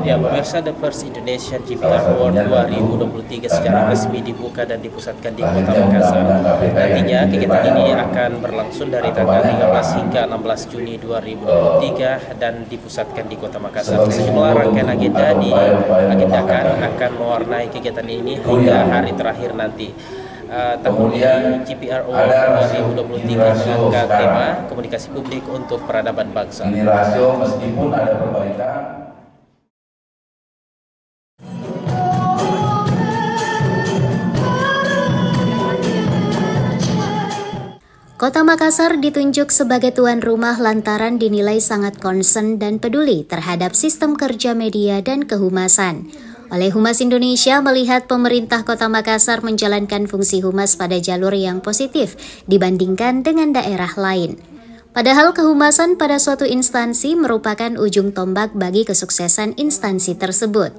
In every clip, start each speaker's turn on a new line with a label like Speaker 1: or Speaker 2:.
Speaker 1: Ya, pemirsa, The First Indonesian GPR Award 2023 secara resmi dibuka dan dipusatkan di Kota Makassar. Nantinya kegiatan ini akan berlangsung dari tanggal 13 hingga 16 Juni 2023 dan dipusatkan di Kota Makassar. Sejumlah rangkaian agenda diagendakan akan mewarnai kegiatan ini hingga hari terakhir nanti. Tahun ini GPR Award 2023 mengangkat tema komunikasi publik untuk peradaban bangsa.
Speaker 2: Ini rasio meskipun ada perbaikan.
Speaker 3: Kota Makassar ditunjuk sebagai tuan rumah lantaran dinilai sangat concern dan peduli terhadap sistem kerja media dan kehumasan. Oleh Humas Indonesia melihat pemerintah Kota Makassar menjalankan fungsi humas pada jalur yang positif dibandingkan dengan daerah lain. Padahal kehumasan pada suatu instansi merupakan ujung tombak bagi kesuksesan instansi tersebut.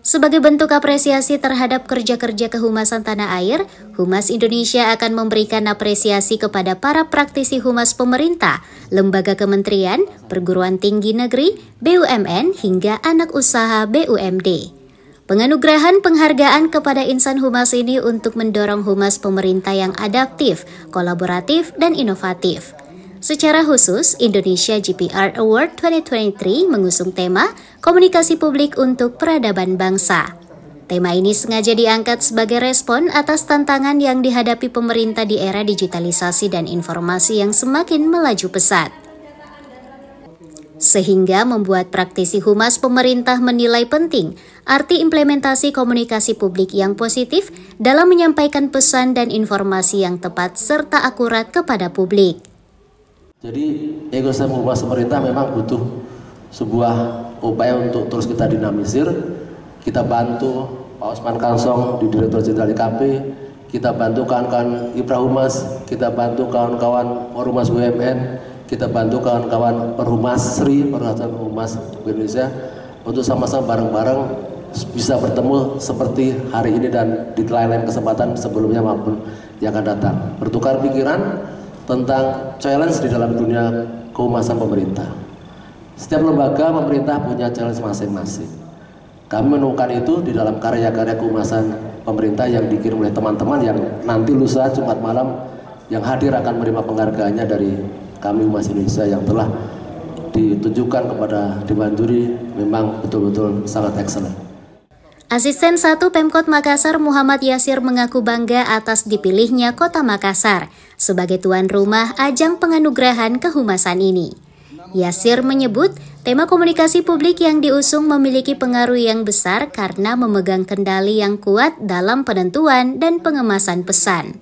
Speaker 3: Sebagai bentuk apresiasi terhadap kerja-kerja kehumasan tanah air, Humas Indonesia akan memberikan apresiasi kepada para praktisi humas pemerintah, lembaga kementerian, perguruan tinggi negeri, BUMN, hingga anak usaha BUMD. Penganugerahan penghargaan kepada insan humas ini untuk mendorong humas pemerintah yang adaptif, kolaboratif, dan inovatif. Secara khusus, Indonesia GPR Award 2023 mengusung tema Komunikasi Publik untuk Peradaban Bangsa. Tema ini sengaja diangkat sebagai respon atas tantangan yang dihadapi pemerintah di era digitalisasi dan informasi yang semakin melaju pesat. Sehingga membuat praktisi humas pemerintah menilai penting arti implementasi komunikasi publik yang positif dalam menyampaikan pesan dan informasi yang tepat serta akurat kepada publik.
Speaker 4: Jadi ekosistem humas pemerintah memang butuh sebuah upaya untuk terus kita dinamisir. Kita bantu Pak Osman Kansong di Direktur Jenderal IKP, kita bantu kawan-kawan Iprahumas, kita bantu kawan-kawan Ormas BUMN, kita bantu kawan-kawan Perhumasri, Perhatian Humas Indonesia untuk sama-sama bareng-bareng bisa bertemu seperti hari ini dan di lain-lain kesempatan sebelumnya maupun yang akan datang. Bertukar pikiran tentang challenge di dalam dunia kehumasan pemerintah. Setiap lembaga pemerintah punya challenge masing-masing. Kami menemukan itu di dalam karya-karya kehumasan pemerintah yang dikirim oleh teman-teman yang nanti lusa Jumat malam yang hadir akan menerima penghargaannya dari kami Humas Indonesia yang telah ditunjukkan kepada Dewan Juri memang betul-betul sangat excellent.
Speaker 3: Asisten 1 Pemkot Makassar Muhammad Yasir mengaku bangga atas dipilihnya Kota Makassar sebagai tuan rumah ajang penganugerahan kehumasan ini. Yasir menyebut tema komunikasi publik yang diusung memiliki pengaruh yang besar karena memegang kendali yang kuat dalam penentuan dan pengemasan pesan.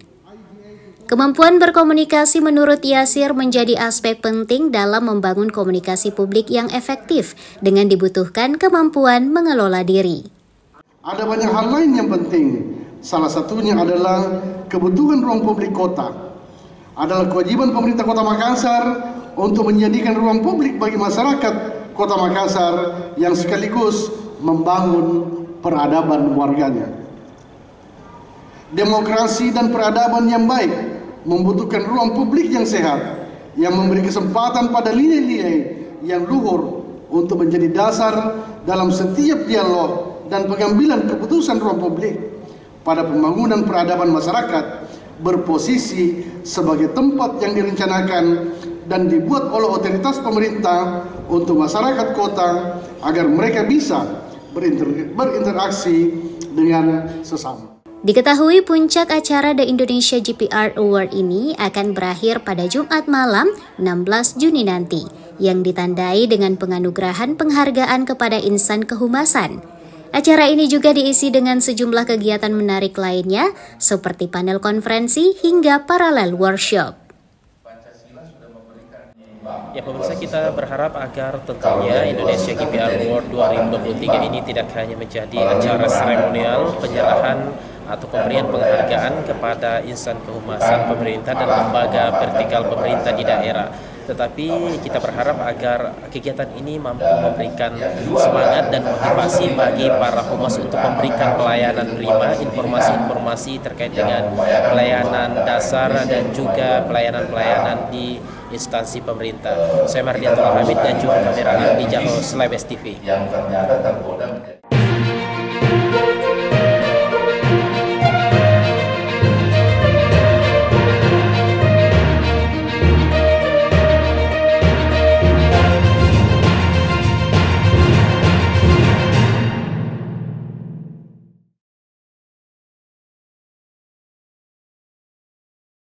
Speaker 3: Kemampuan berkomunikasi menurut Yasir menjadi aspek penting dalam membangun komunikasi publik yang efektif dengan dibutuhkan kemampuan mengelola diri.
Speaker 5: Ada banyak hal lain yang penting. Salah satunya adalah kebutuhan ruang publik kota. Adalah kewajiban pemerintah Kota Makassar untuk menjadikan ruang publik bagi masyarakat Kota Makassar yang sekaligus membangun peradaban warganya. Demokrasi dan peradaban yang baik membutuhkan ruang publik yang sehat, yang memberi kesempatan pada nilai-nilai yang luhur untuk menjadi dasar dalam setiap dialog dan pengambilan keputusan ruang publik. Pada pembangunan peradaban masyarakat berposisi sebagai tempat yang direncanakan dan dibuat oleh otoritas pemerintah untuk masyarakat kota agar mereka bisa berinteraksi dengan sesama.
Speaker 3: Diketahui puncak acara The Indonesia GPR Award ini akan berakhir pada Jumat malam 16 Juni nanti, yang ditandai dengan penganugerahan penghargaan kepada insan kehumasan. Acara ini juga diisi dengan sejumlah kegiatan menarik lainnya, seperti panel konferensi hingga paralel workshop.
Speaker 1: Ya pemirsa, kita berharap agar tentunya Indonesia GPR Award 2023 ini tidak hanya menjadi acara seremonial penyerahan atau pemberian penghargaan kepada insan kehumasan pemerintah dan lembaga vertikal pemerintah di daerah, tetapi kita berharap agar kegiatan ini mampu memberikan semangat dan motivasi bagi para humas untuk memberikan pelayanan prima, informasi-informasi terkait dengan pelayanan dasar dan juga pelayanan-pelayanan di instansi pemerintah. Saya Mardianto Hamid dan juru kamera di Jaho Slabes TV.
Speaker 2: Yang ternyata tergoda